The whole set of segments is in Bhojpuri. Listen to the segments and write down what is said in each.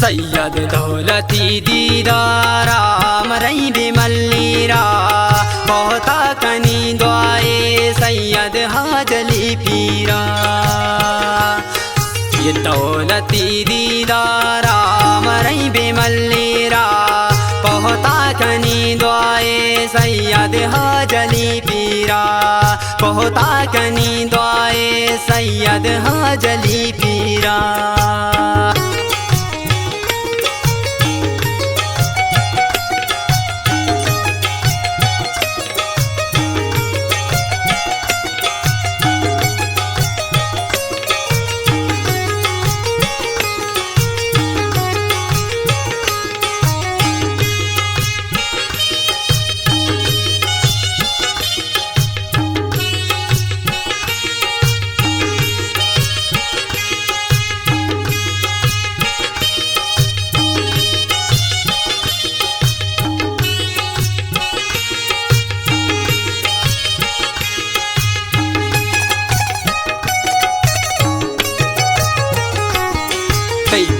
सैयद दौलती दीदारा मरई बिमल्लीरा बहुता कनी दुआए सैयद हाजली पीरा। ये दौलती दीदारा मरई बिमल्लीरा बहुता कनी दुआए सैयद हाजली पीरा बहुता कनी दुआए सैयद हाजली पीरा।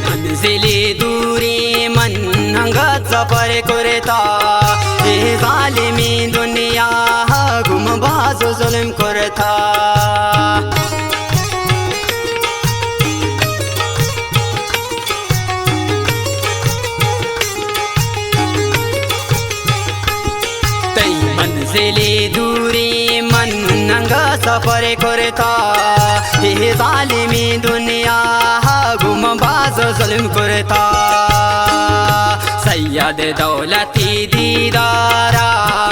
मंजिले दूरी मन हंगत सफर करता ये जालिमी दुनिया गुम बाजो जुल्म करता। मंजिले दूरी मन हंगत सफर करता ये जालिमी दुनिया गुम बाजो जुल्म करता। सैयद दौलती दीदारा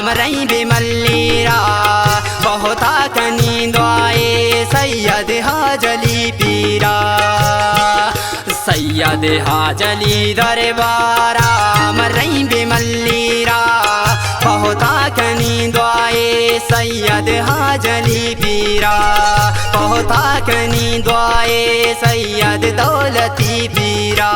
मरई बिमल्लीरा बहुता कनी दुआए सैयद हाजली पीरा। सैयद हाजली दरबारा मरई बिमल्लीरा बहुता कनी दुआए सैयद हाजली पीरा बहुता कनी दुआए सैयद दौलती पीरा।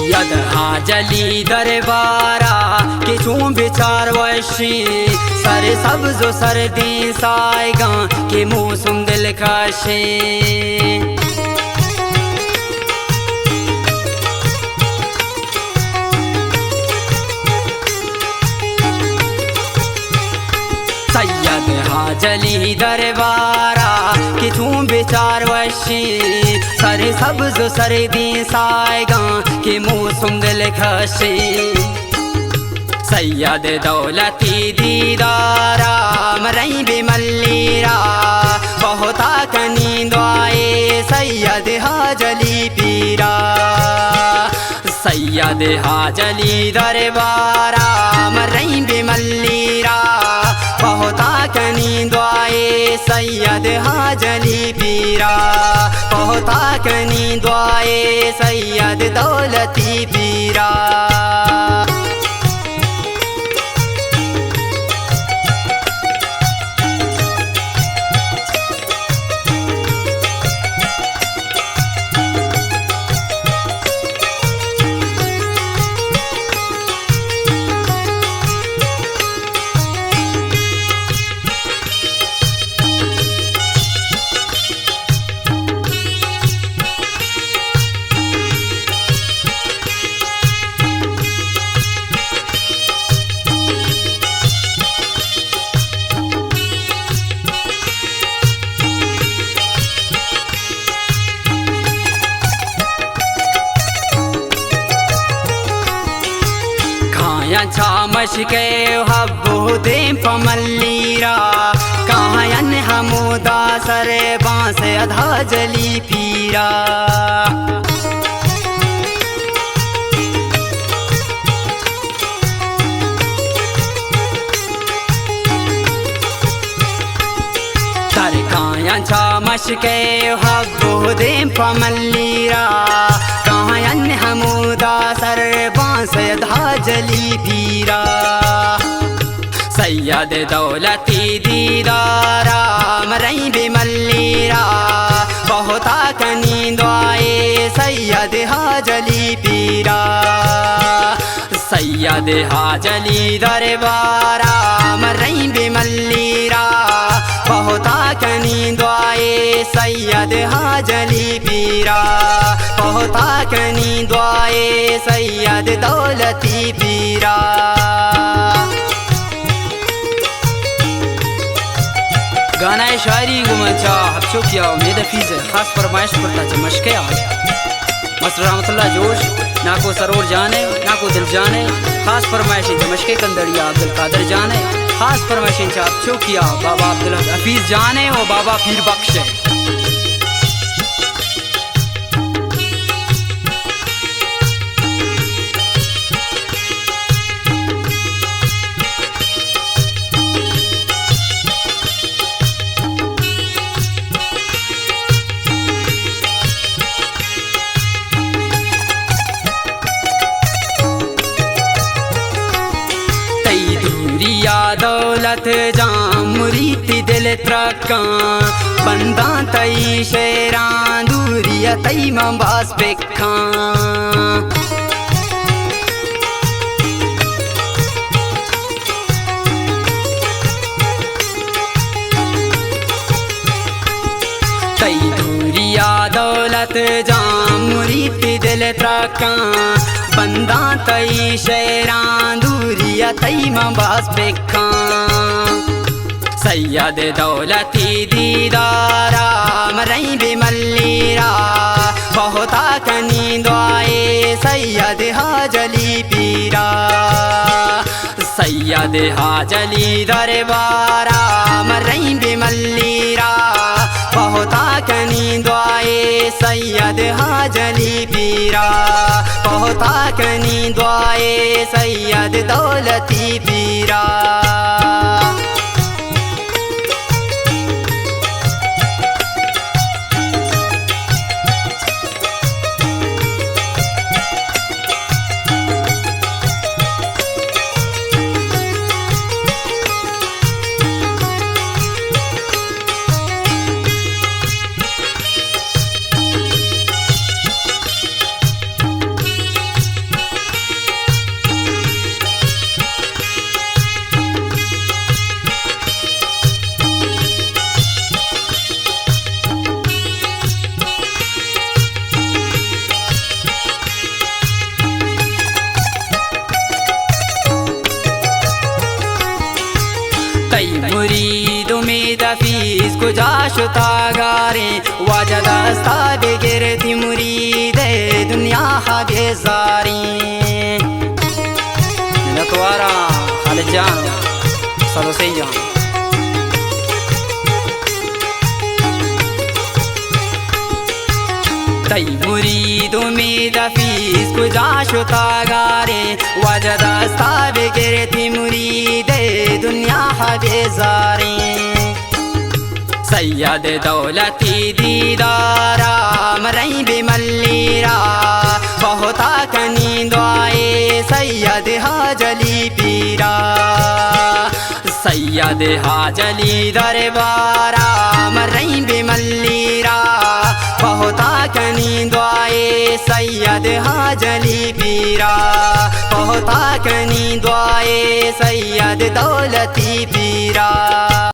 यद हाजली दरबारा के चूं बिचार वशी सर सब्जो सर्दी साएगा के मौसम दिलकशे। सैयद हाजली दरबारा कि तू बिचार वशी सर सब्ज सर्दी साएगा कि मौसम दिलकशे। सैयद दौलती दीदारा मरई बिमल्लीरा बहुता कनी दुआए सैयद हाजली पीरा। सैयद हाजली दरबारा मरई बिमल्लीरा बहुता कनी दुआए सैयद हाजली पीरा बहुता कनी दुआए सैयद दौलती पीरा। छामश के हब्बू दे पमल्लीरा कायन हमूदा सरे बांस अधा जली पीरा। कायांचा मशके हब्बुदीन फमल्लीरा कायन हमुदा सरबांस धाजली पीरा सैयद दौलती दीदारा मरई बिमल्लीरा बहुता कनी दुआए सैयद हाजली पीरा सैयद हाजली दरबारा मरई बिमल्लीरा बहुता कनी दुआए सैयद हाजली पीरा बहुता कनी दुआए सैयद दौलती पीरा गाना शायरी गुमचा हबशो किया उम्मीद फीज खास फरमाइश करता च मशके आज मस्टर रहमतुल्लाह जोश ना को सरोर जाने ना को दिल जाने खास फरमाइश च मशके कंदड़िया अब्दुल कादर जाने खास फरमाइश च हबशो किया बाबा अब्दुल हफीज जाने और बाबा पीर बख्श दौलत जाम मुरीति दिल त्रका बंदा तई शेरां दूरिया तई मबास पेखा तई दूरिया दौलत जाम मुरीति दिल त्रका बंदा तई शेरां दूरिया तई मबास पेखा सैयद दौलती दीदारा मरई बिमल्लीरा बहुता कनी दुआए सैयद हाजली पीरा सैयद हाजली दरबारा मरई बिमल्लीरा बहुता कनी दुआए सैयद हाजली पीरा बहुता कनी दुआए सैयद दौलती पीरा मुरीद उम्मीद फीस गुजाश तागारे वाजदस्ता बेगिरती मुरीद दुनिया बेजारी नतवारा खालिद जान सदोसे जान तई मुरीद उम्मीद फीस गुजाश तागारे वाजदस्ता बेगिरती मुरीद दुनिया बेजारी सैयद दौलती दीदारा मरई बिमल्लीरा बहुता कनी दुआए सैयद हाजली पीरा सैयद हाजली दरबारा मरई बिमल्लीरा बहुता कनी दुआए सैयद हाजली पीरा बहुता कनी दुआए सैयद दौलती पीरा।